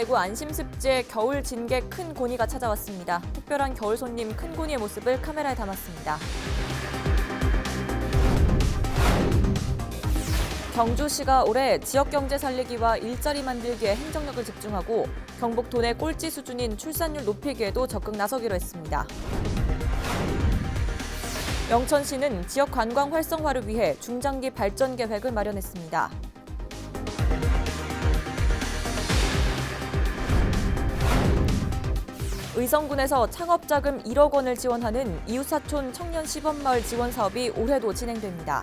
대구 안심습지에 겨울 진개 큰 고니가 찾아왔습니다. 특별한 겨울 손님 큰 고니의 모습을 카메라에 담았습니다. 경주시가 올해 지역 경제 살리기와 일자리 만들기에 행정력을 집중하고 경북 도내 꼴찌 수준인 출산율 높이기에도 적극 나서기로 했습니다. 영천시는 지역 관광 활성화를 위해 중장기 발전 계획을 마련했습니다. 의성군에서 창업자금 1억 원을 지원하는 이웃사촌 청년 시범마을 지원 사업이 올해도 진행됩니다.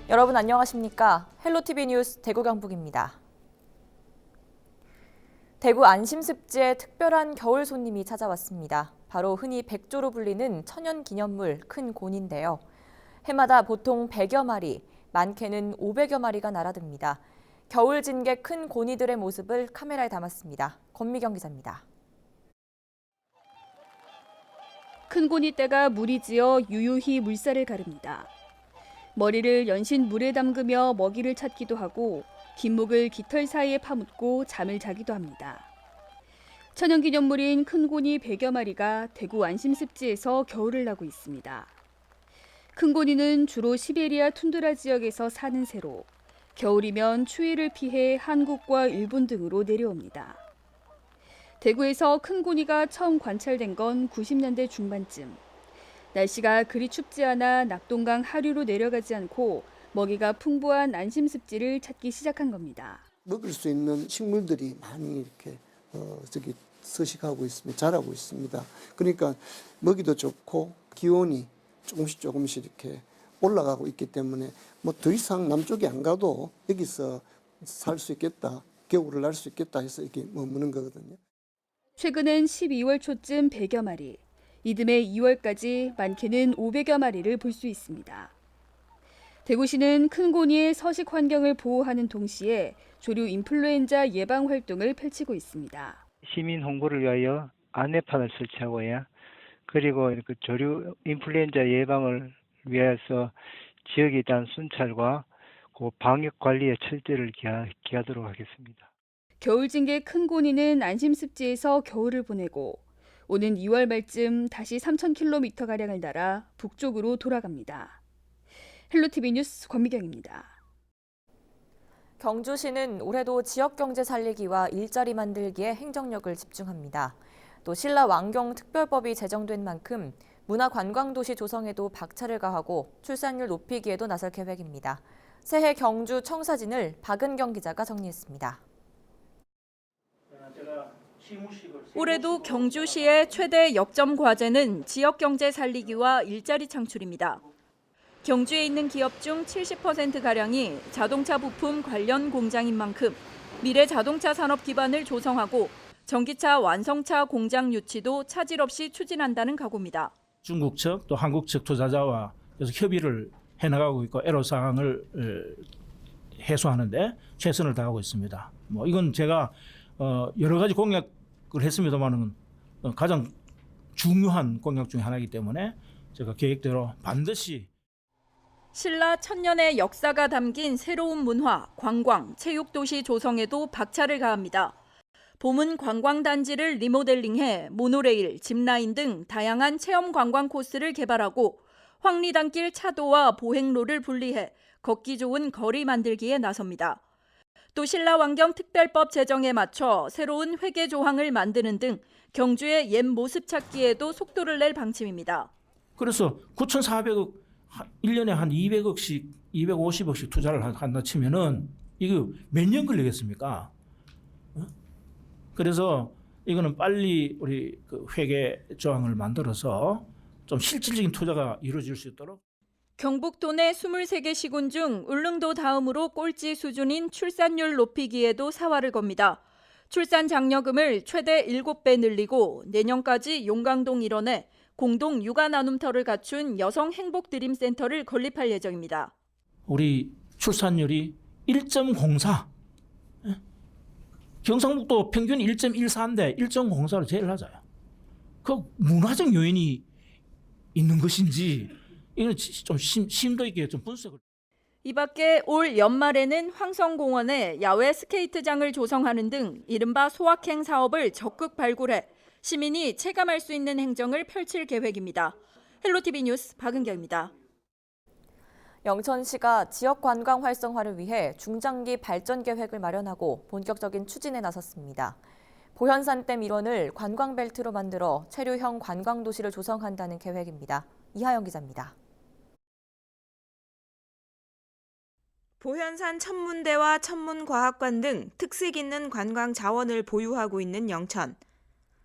여러분 안녕하십니까? 헬로티비 뉴스 대구 경북입니다. 대구 안심습지에 특별한 겨울 손님이 찾아왔습니다. 바로 흔히 백조로 불리는 천연기념물 큰 곤인데요. 해마다 보통 100여 마리, 많게는 500여 마리가 날아듭니다. 겨울 진개 큰 고니들의 모습을 카메라에 담았습니다. 권미경 기자입니다. 큰 고니떼가 물이 지어 유유히 물살을 가릅니다. 머리를 연신 물에 담그며 먹이를 찾기도 하고 긴 목을 깃털 사이에 파묻고 잠을 자기도 합니다. 천연기념물인 큰 고니 100여 마리가 대구 안심습지에서 겨울을 나고 있습니다. 큰 고니는 주로 시베리아 툰드라 지역에서 사는 새로 겨울이면 추위를 피해 한국과 일본 등으로 내려옵니다. 대구에서 큰 고니가 처음 관찰된 건 90년대 중반쯤. 날씨가 그리 춥지 않아 낙동강 하류로 내려가지 않고 먹이가 풍부한 안심습지를 찾기 시작한 겁니다. 먹을 수 있는 식물들이 많이 이렇게 서식하고 있습니다. 자라고 있습니다. 그러니까 먹이도 좋고 기온이 조금씩 이렇게 올라가고 있기 때문에 뭐 더 이상 남쪽에 안 가도 여기서 살 수 있겠다, 겨울을 날 수 있겠다 해서 이렇게 머무는 거거든요. 최근엔 12월 초쯤 100여 마리, 이듬해 2월까지 많게는 500여 마리를 볼 수 있습니다. 대구시는 큰 고니의 서식 환경을 보호하는 동시에 조류 인플루엔자 예방 활동을 펼치고 있습니다. 시민 홍보를 위하여 안내판을 설치하고요. 그리고 그 조류 인플루엔자 예방을 위해서 지역에 대한 순찰과 그 방역 관리에 철저를 기하도록 하겠습니다. 겨울 진개 큰 고니는 안심습지에서 겨울을 보내고 오는 2월 말쯤 다시 3,000km가량을 날아 북쪽으로 돌아갑니다. 헬로티비 뉴스 권미경입니다. 경주시는 올해도 지역 경제 살리기와 일자리 만들기에 행정력을 집중합니다. 또 신라 왕경 특별법이 제정된 만큼 문화관광도시 조성에도 박차를 가하고 출산율 높이기에도 나설 계획입니다. 새해 경주 청사진을 박은경 기자가 정리했습니다. 올해도 경주시의 최대 역점 과제는 지역 경제 살리기와 일자리 창출입니다. 경주에 있는 기업 중 70%가량이 자동차 부품 관련 공장인 만큼 미래 자동차 산업 기반을 조성하고 전기차 완성차 공장 유치도 차질 없이 추진한다는 각오입니다. 중국 측 또 한국 측 투자자와 계속 협의를 해나가고 있고 애로사항을 해소하는 데 최선을 다하고 있습니다. 이건 제가 여러 가지 공약을 했습니다만은 가장 중요한 공약 중에 하나이기 때문에 제가 계획대로 반드시 신라 천년의 역사가 담긴 새로운 문화, 관광, 체육도시 조성에도 박차를 가합니다. 봄은 관광단지를 리모델링해 모노레일, 짚라인 등 다양한 체험 관광 코스를 개발하고 황리단길 차도와 보행로를 분리해 걷기 좋은 거리 만들기에 나섭니다. 또 신라왕경 특별법 제정에 맞춰 새로운 회계 조항을 만드는 등 경주의 옛 모습 찾기에도 속도를 낼 방침입니다. 그래서 9,400억 1년에 한 200억씩 250억씩 투자를 한다 치면은 이거 몇 년 걸리겠습니까? 그래서 이거는 빨리 우리 그 회계 조항을 만들어서 좀 실질적인 투자가 이루어질 수 있도록. 경북 도내 23개 시군 중 울릉도 다음으로 꼴찌 수준인 출산율 높이기에도 사활을 겁니다. 출산 장려금을 최대 7배 늘리고 내년까지 용강동 일원에 공동 육아 나눔터를 갖춘 여성 행복 드림 센터를 건립할 예정입니다. 우리 출산율이 1.04. 경상북도 평균 1.14인데 1.04로 제일 낮아요. 그 문화적 요인이 있는 것인지 이건 좀 심도 있게 좀 분석을. 이 밖에 올 연말에는 황성공원에 야외 스케이트장을 조성하는 등 이른바 소확행 사업을 적극 발굴해 시민이 체감할 수 있는 행정을 펼칠 계획입니다. 헬로티비 뉴스 박은경입니다. 영천시가 지역 관광 활성화를 위해 중장기 발전 계획을 마련하고 본격적인 추진에 나섰습니다. 보현산댐 일원을 관광벨트로 만들어 체류형 관광도시를 조성한다는 계획입니다. 이하영 기자입니다. 보현산 천문대와 천문과학관 등 특색 있는 관광 자원을 보유하고 있는 영천.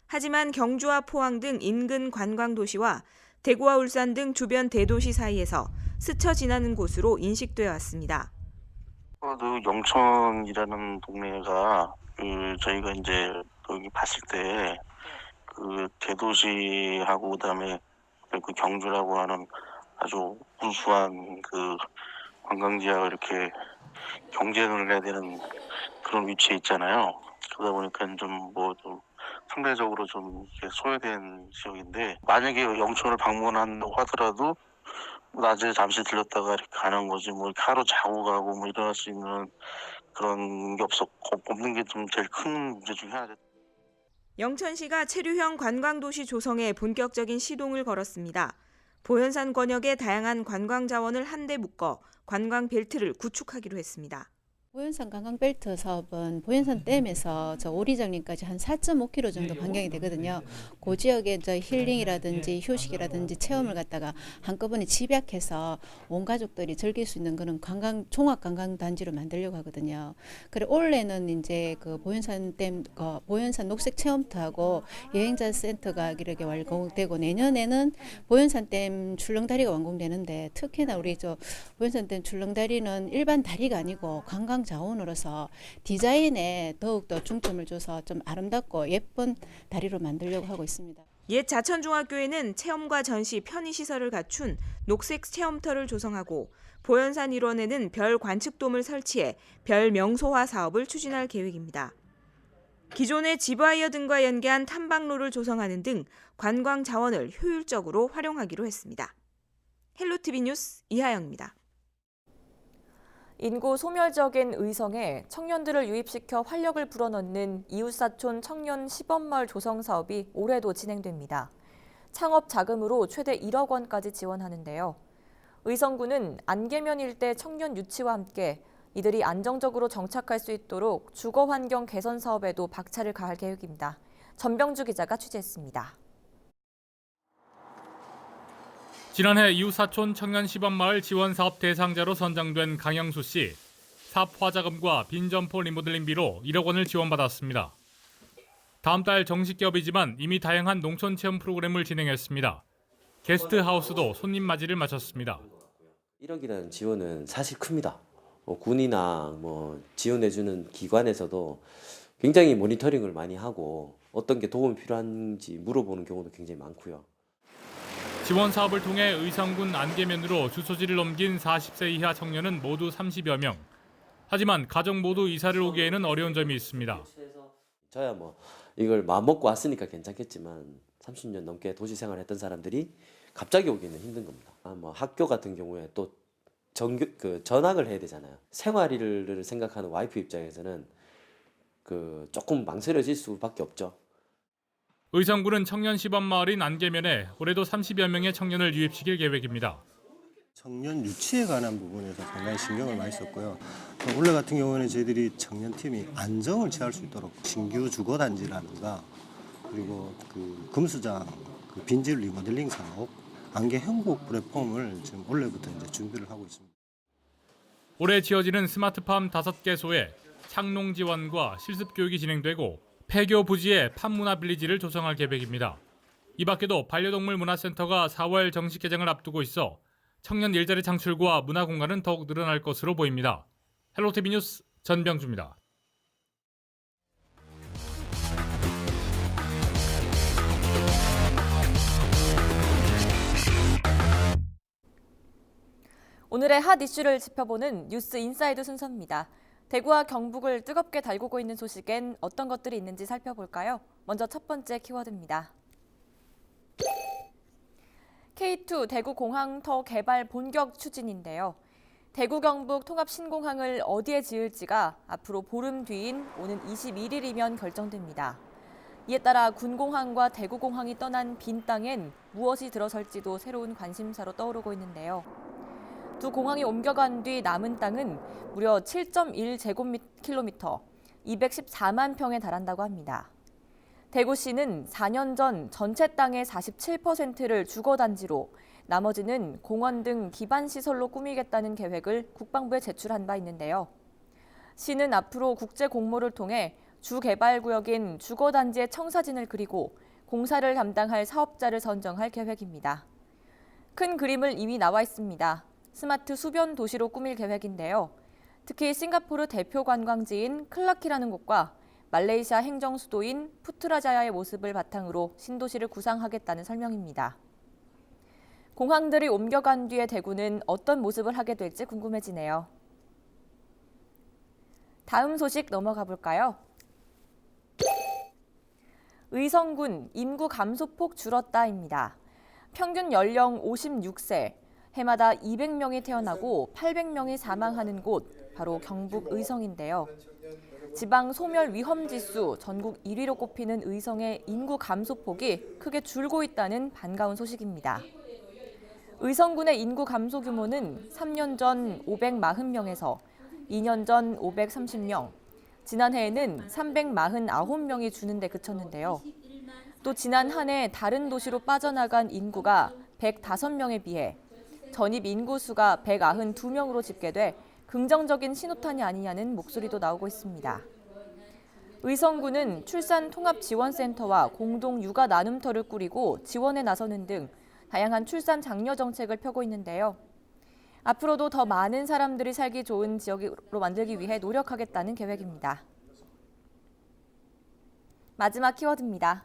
하지만 경주와 포항 등 인근 관광도시와 대구와 울산 등 주변 대도시 사이에서 스쳐 지나는 곳으로 인식되어 왔습니다. 영천이라는 동네가 저희가 이제 여기 봤을 때 대도시하고 그다음에 경주라고 하는 아주 우수한 관광지하고 이렇게 경쟁을 해야 되는 그런 위치에 있잖아요. 그러다 보니까 좀 상대적으로 좀 소외된 지역인데, 만약에 영천을 방문한다고 하더라도 낮에 잠시 들렸다가 이렇게 가는 거지 이렇게 하루 자고 가고 일어날 수 있는 그런 게 없는 게 좀 제일 큰 문제 중에 하나죠. 영천시가 체류형 관광도시 조성에 본격적인 시동을 걸었습니다. 보현산 권역의 다양한 관광 자원을 한데 묶어 관광 벨트를 구축하기로 했습니다. 보현산 관광벨트 사업은 보현산 댐에서 오리정리까지 한 4.5km 정도 반경이 되거든요. 그 지역에 힐링이라든지 휴식이라든지 체험을 갖다가 한꺼번에 집약해서 온 가족들이 즐길 수 있는 그런 종합 관광 단지로 만들려고 하거든요. 그래 올해는 이제 보현산 댐 보현산 녹색 체험터하고 여행자 센터가 이렇게 완공되고, 내년에는 보현산 댐 출렁다리가 완공되는데, 특히나 우리 보현산 댐 출렁다리는 일반 다리가 아니고 관광 자원으로서 디자인에 더욱더 중점을 줘서 좀 아름답고 예쁜 다리로 만들려고 하고 있습니다. 옛 자천중학교에는 체험과 전시, 편의시설을 갖춘 녹색 체험터를 조성하고, 보현산 일원에는 별 관측돔을 설치해 별 명소화 사업을 추진할 계획입니다. 기존의 지바이어 등과 연계한 탐방로를 조성하는 등 관광 자원을 효율적으로 활용하기로 했습니다. 헬로티비 뉴스 이하영입니다. 인구 소멸적인 의성에 청년들을 유입시켜 활력을 불어넣는 이웃사촌 청년 시범마을 조성 사업이 올해도 진행됩니다. 창업 자금으로 최대 1억 원까지 지원하는데요. 의성군은 안개면 일대 청년 유치와 함께 이들이 안정적으로 정착할 수 있도록 주거 환경 개선 사업에도 박차를 가할 계획입니다. 전병주 기자가 취재했습니다. 지난해 이웃사촌 청년시범마을 지원사업 대상자로 선정된 강영수 씨. 사업 화자금과 빈점포 리모델링비로 1억 원을 지원받았습니다. 다음 달 정식 개업이지만 이미 다양한 농촌 체험 프로그램을 진행했습니다. 게스트하우스도 손님 맞이를 마쳤습니다. 1억이라는 지원은 사실 큽니다. 군이나 지원해주는 기관에서도 굉장히 모니터링을 많이 하고 어떤 게 도움이 필요한지 물어보는 경우도 굉장히 많고요. 지원 사업을 통해 의성군 안개면으로 주소지를 옮긴 40세 이하 청년은 모두 30여 명. 하지만 가족 모두 이사를 오기에는 어려운 점이 있습니다. 저야 이걸 마음먹고 왔으니까 괜찮겠지만 30년 넘게 도시 생활했던 사람들이 갑자기 오기는 힘든 겁니다. 학교 같은 경우에 또 전학을 해야 되잖아요. 생활을 생각하는 와이프 입장에서는 조금 망설여질 수밖에 없죠. 의성군은 청년 시범마을인 안개면에 올해도 30여 명의 청년을 유입시킬 계획입니다. 청년 유치에 관한 부분에서 상당히 신경을 많이 썼고요. 올해 같은 경우에는 저희들이 청년팀이 안정을 취할 수 있도록 신규 주거단지라든가, 그리고 금수장 빈집 리모델링 사업, 안개 행복 플랫폼을 지금 올해부터 이제 준비를 하고 있습니다. 올해 지어지는 스마트팜 5개소에 창농 지원과 실습 교육이 진행되고 폐교 부지에 팜문화 빌리지를 조성할 계획입니다. 이 밖에도 반려동물 문화센터가 4월 정식 개장을 앞두고 있어 청년 일자리 창출과 문화 공간은 더욱 늘어날 것으로 보입니다. 헬로티비 뉴스 전병주입니다. 오늘의 핫 이슈를 짚어보는 뉴스 인사이드 순서입니다. 대구와 경북을 뜨겁게 달구고 있는 소식엔 어떤 것들이 있는지 살펴볼까요? 먼저 첫 번째 키워드입니다. KT T2 대구공항터 개발 본격 추진인데요. 대구 경북 통합 신공항을 어디에 지을지가 앞으로 보름 뒤인 오는 21일이면 결정됩니다. 이에 따라 군공항과 대구공항이 떠난 빈 땅엔 무엇이 들어설지도 새로운 관심사로 떠오르고 있는데요. 두 공항이 옮겨간 뒤 남은 땅은 무려 7.1제곱킬로미터, 214만 평에 달한다고 합니다. 대구시는 4년 전 전체 땅의 47%를 주거단지로 나머지는 공원 등 기반시설로 꾸미겠다는 계획을 국방부에 제출한 바 있는데요. 시는 앞으로 국제 공모를 통해 주개발구역인 주거단지의 청사진을 그리고 공사를 담당할 사업자를 선정할 계획입니다. 큰 그림을 이미 나와 있습니다. 스마트 수변 도시로 꾸밀 계획인데요. 특히 싱가포르 대표 관광지인 클라키라는 곳과 말레이시아 행정 수도인 푸트라자야의 모습을 바탕으로 신도시를 구상하겠다는 설명입니다. 공항들이 옮겨간 뒤에 대구는 어떤 모습을 하게 될지 궁금해지네요. 다음 소식 넘어가 볼까요? 의성군 인구 감소폭 줄었다입니다. 평균 연령 56세, 해마다 200명이 태어나고 800명이 사망하는 곳, 바로 경북 의성인데요. 지방 소멸 위험 지수 전국 1위로 꼽히는 의성의 인구 감소폭이 크게 줄고 있다는 반가운 소식입니다. 의성군의 인구 감소 규모는 3년 전 540명에서 2년 전 530명, 지난해에는 349명이 주는 데 그쳤는데요. 또 지난 한 해 다른 도시로 빠져나간 인구가 105명에 비해 전입 인구수가 192명으로 집계돼 긍정적인 신호탄이 아니냐는 목소리도 나오고 있습니다. 의성군은 출산 통합 지원센터와 공동 육아 나눔터를 꾸리고 지원에 나서는 등 다양한 출산 장려 정책을 펴고 있는데요. 앞으로도 더 많은 사람들이 살기 좋은 지역으로 만들기 위해 노력하겠다는 계획입니다. 마지막 키워드입니다.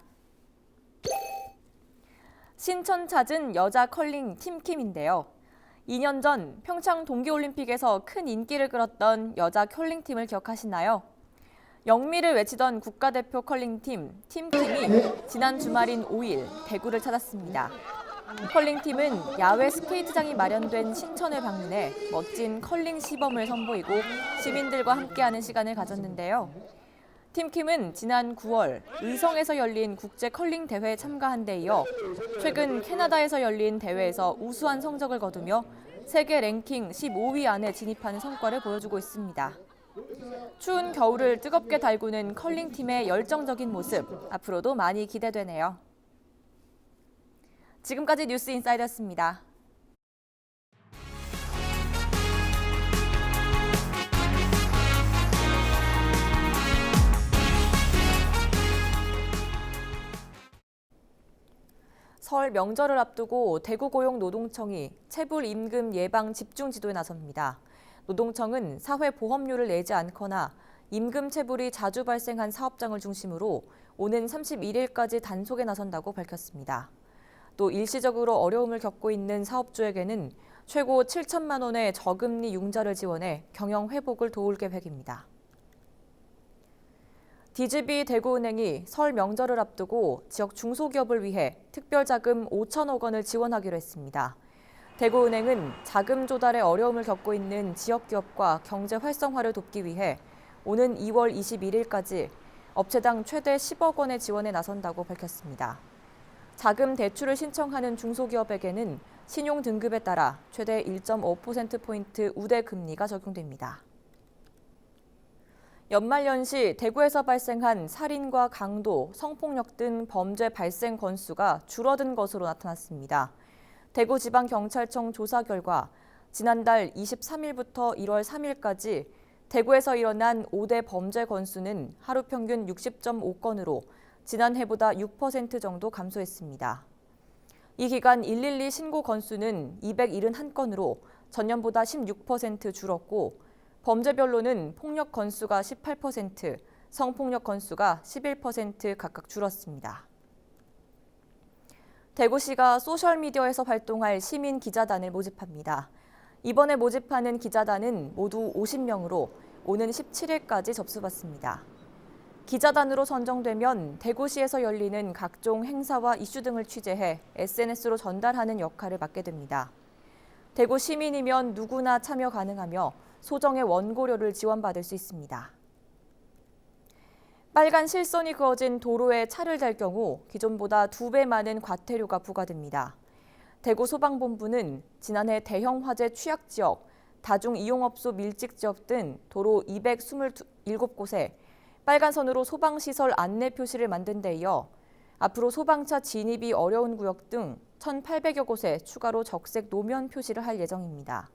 신천 찾은 여자 컬링 팀킴인데요. 2년 전 평창 동계올림픽에서 큰 인기를 끌었던 여자 컬링팀을 기억하시나요? 영미를 외치던 국가대표 컬링팀 팀킴이 지난 주말인 5일 대구를 찾았습니다. 컬링팀은 야외 스케이트장이 마련된 신천을 방문해 멋진 컬링 시범을 선보이고 시민들과 함께하는 시간을 가졌는데요. 팀킴은 지난 9월 의성에서 열린 국제 컬링 대회에 참가한 데 이어 최근 캐나다에서 열린 대회에서 우수한 성적을 거두며 세계 랭킹 15위 안에 진입하는 성과를 보여주고 있습니다. 추운 겨울을 뜨겁게 달구는 컬링팀의 열정적인 모습, 앞으로도 많이 기대되네요. 지금까지 뉴스 인사이드였습니다. 설 명절을 앞두고 대구고용노동청이 체불 임금 예방 집중 지도에 나섭니다. 노동청은 사회보험료를 내지 않거나 임금 체불이 자주 발생한 사업장을 중심으로 오는 31일까지 단속에 나선다고 밝혔습니다. 또 일시적으로 어려움을 겪고 있는 사업주에게는 최고 7천만 원의 저금리 융자를 지원해 경영 회복을 도울 계획입니다. DGB 대구은행이 설 명절을 앞두고 지역 중소기업을 위해 특별자금 5천억 원을 지원하기로 했습니다. 대구은행은 자금 조달에 어려움을 겪고 있는 지역기업과 경제 활성화를 돕기 위해 오는 2월 21일까지 업체당 최대 10억 원의 지원에 나선다고 밝혔습니다. 자금 대출을 신청하는 중소기업에게는 신용 등급에 따라 최대 1.5%포인트 우대 금리가 적용됩니다. 연말연시 대구에서 발생한 살인과 강도, 성폭력 등 범죄 발생 건수가 줄어든 것으로 나타났습니다. 대구지방경찰청 조사 결과 지난달 23일부터 1월 3일까지 대구에서 일어난 5대 범죄 건수는 하루 평균 60.5건으로 지난해보다 6% 정도 감소했습니다. 이 기간 112 신고 건수는 271건으로 전년보다 16% 줄었고 범죄별로는 폭력 건수가 18%, 성폭력 건수가 11% 각각 줄었습니다. 대구시가 소셜미디어에서 활동할 시민 기자단을 모집합니다. 이번에 모집하는 기자단은 모두 50명으로 오는 17일까지 접수받습니다. 기자단으로 선정되면 대구시에서 열리는 각종 행사와 이슈 등을 취재해 SNS로 전달하는 역할을 맡게 됩니다. 대구 시민이면 누구나 참여 가능하며 소정의 원고료를 지원받을 수 있습니다. 빨간 실선이 그어진 도로에 차를 댈 경우 기존보다 2배 많은 과태료가 부과됩니다. 대구 소방본부는 지난해 대형 화재 취약 지역, 다중이용업소 밀집 지역 등 도로 227곳에 빨간 선으로 소방시설 안내 표시를 만든 데 이어 앞으로 소방차 진입이 어려운 구역 등 1,800여 곳에 추가로 적색 노면 표시를 할 예정입니다.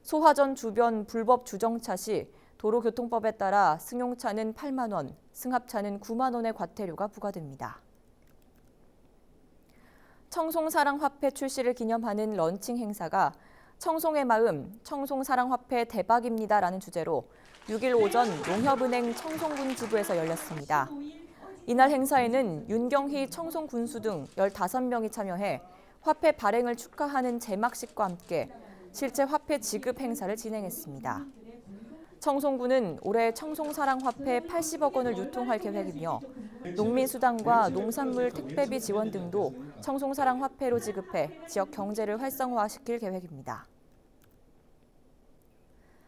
소화전 주변 불법 주정차 시 도로교통법에 따라 승용차는 8만 원, 승합차는 9만 원의 과태료가 부과됩니다. 청송사랑화폐 출시를 기념하는 런칭 행사가 청송의 마음, 청송사랑화폐 대박입니다라는 주제로 6일 오전 농협은행 청송군 지부에서 열렸습니다. 이날 행사에는 윤경희 청송군수 등 15명이 참여해 화폐 발행을 축하하는 제막식과 함께 실제 화폐 지급 행사를 진행했습니다. 청송군은 올해 청송사랑화폐 80억 원을 유통할 계획이며 농민수당과 농산물 택배비 지원 등도 청송사랑화폐로 지급해 지역 경제를 활성화시킬 계획입니다.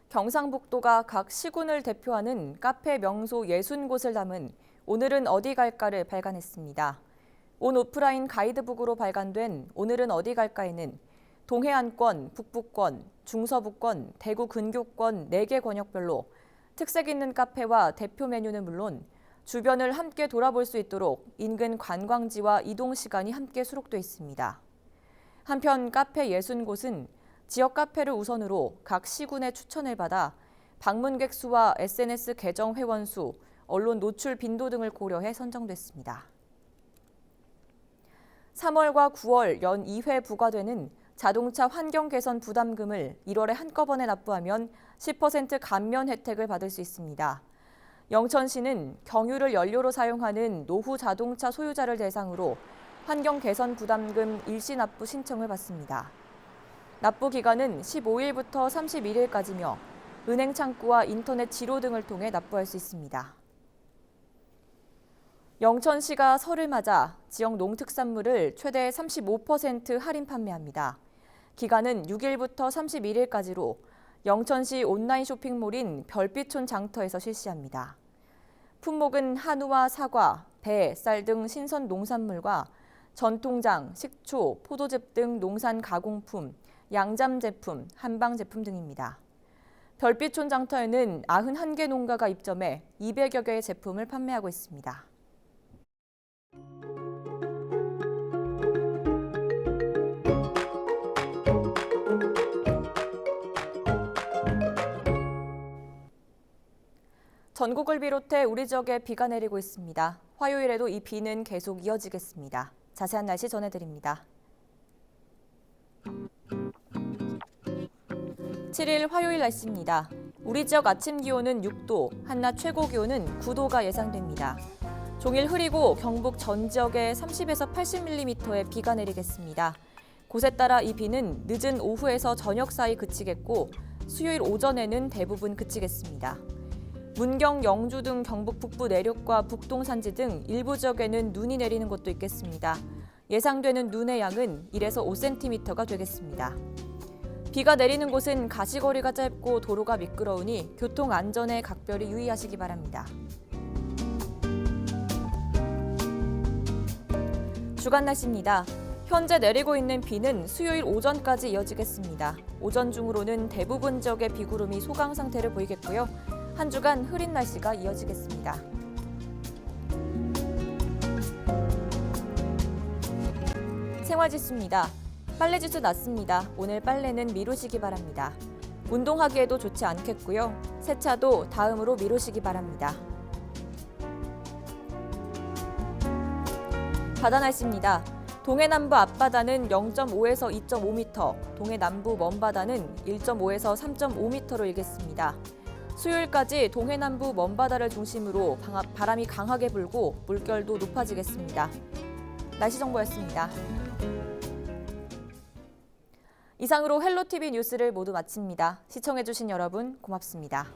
경상북도가 각 시군을 대표하는 카페 명소 60곳을 담은 오늘은 어디 갈까를 발간했습니다. 온 오프라인 가이드북으로 발간된 오늘은 어디 갈까에는 동해안권, 북부권, 중서부권, 대구 근교권 4개 권역별로 특색 있는 카페와 대표 메뉴는 물론 주변을 함께 돌아볼 수 있도록 인근 관광지와 이동 시간이 함께 수록돼 있습니다. 한편 카페 60곳은 지역 카페를 우선으로 각 시군의 추천을 받아 방문객 수와 SNS 계정 회원 수, 언론 노출 빈도 등을 고려해 선정됐습니다. 3월과 9월 연 2회 부과되는 자동차 환경 개선 부담금을 1월에 한꺼번에 납부하면 10% 감면 혜택을 받을 수 있습니다. 영천시는 경유를 연료로 사용하는 노후 자동차 소유자를 대상으로 환경 개선 부담금 일시 납부 신청을 받습니다. 납부 기간은 15일부터 31일까지며 은행 창구와 인터넷 지로 등을 통해 납부할 수 있습니다. 영천시가 설을 맞아 지역 농특산물을 최대 35% 할인 판매합니다. 기간은 6일부터 31일까지로 영천시 온라인 쇼핑몰인 별빛촌 장터에서 실시합니다. 품목은 한우와 사과, 배, 쌀 등 신선 농산물과 전통장, 식초, 포도즙 등 농산 가공품, 양잠 제품, 한방 제품 등입니다. 별빛촌 장터에는 91개 농가가 입점해 200여 개의 제품을 판매하고 있습니다. 전국을 비롯해 우리 지역에 비가 내리고 있습니다. 화요일에도 이 비는 계속 이어지겠습니다. 자세한 날씨 전해드립니다. 7일 화요일 날씨입니다. 우리 지역 아침 기온은 6도, 한낮 최고 기온은 9도가 예상됩니다. 종일 흐리고 경북 전 지역에 30에서 80mm의 비가 내리겠습니다. 곳에 따라 이 비는 늦은 오후에서 저녁 사이 그치겠고 수요일 오전에는 대부분 그치겠습니다. 문경, 영주 등 경북 북부 내륙과 북동 산지 등 일부 지역에는 눈이 내리는 곳도 있겠습니다. 예상되는 눈의 양은 1에서 5cm가 되겠습니다. 비가 내리는 곳은 가시거리가 짧고 도로가 미끄러우니 교통 안전에 각별히 유의하시기 바랍니다. 주간 날씨입니다. 현재 내리고 있는 비는 수요일 오전까지 이어지겠습니다. 오전 중으로는 대부분 지역의 비구름이 소강 상태를 보이겠고요. 한 주간 흐린 날씨가 이어지겠습니다. 생활지수입니다. 빨래지수 낮습니다. 오늘 빨래는 미루시기 바랍니다. 운동하기에도 좋지 않겠고요. 세차도 다음으로 미루시기 바랍니다. 바다 날씨입니다. 동해남부 앞바다는 0.5에서 2.5m, 동해남부 먼바다는 1.5에서 3.5m로 일겠습니다. 수요일까지 동해남부 먼바다를 중심으로 바람이 강하게 불고 물결도 높아지겠습니다. 날씨 정보였습니다. 이상으로 헬로티비 뉴스를 모두 마칩니다. 시청해주신 여러분 고맙습니다.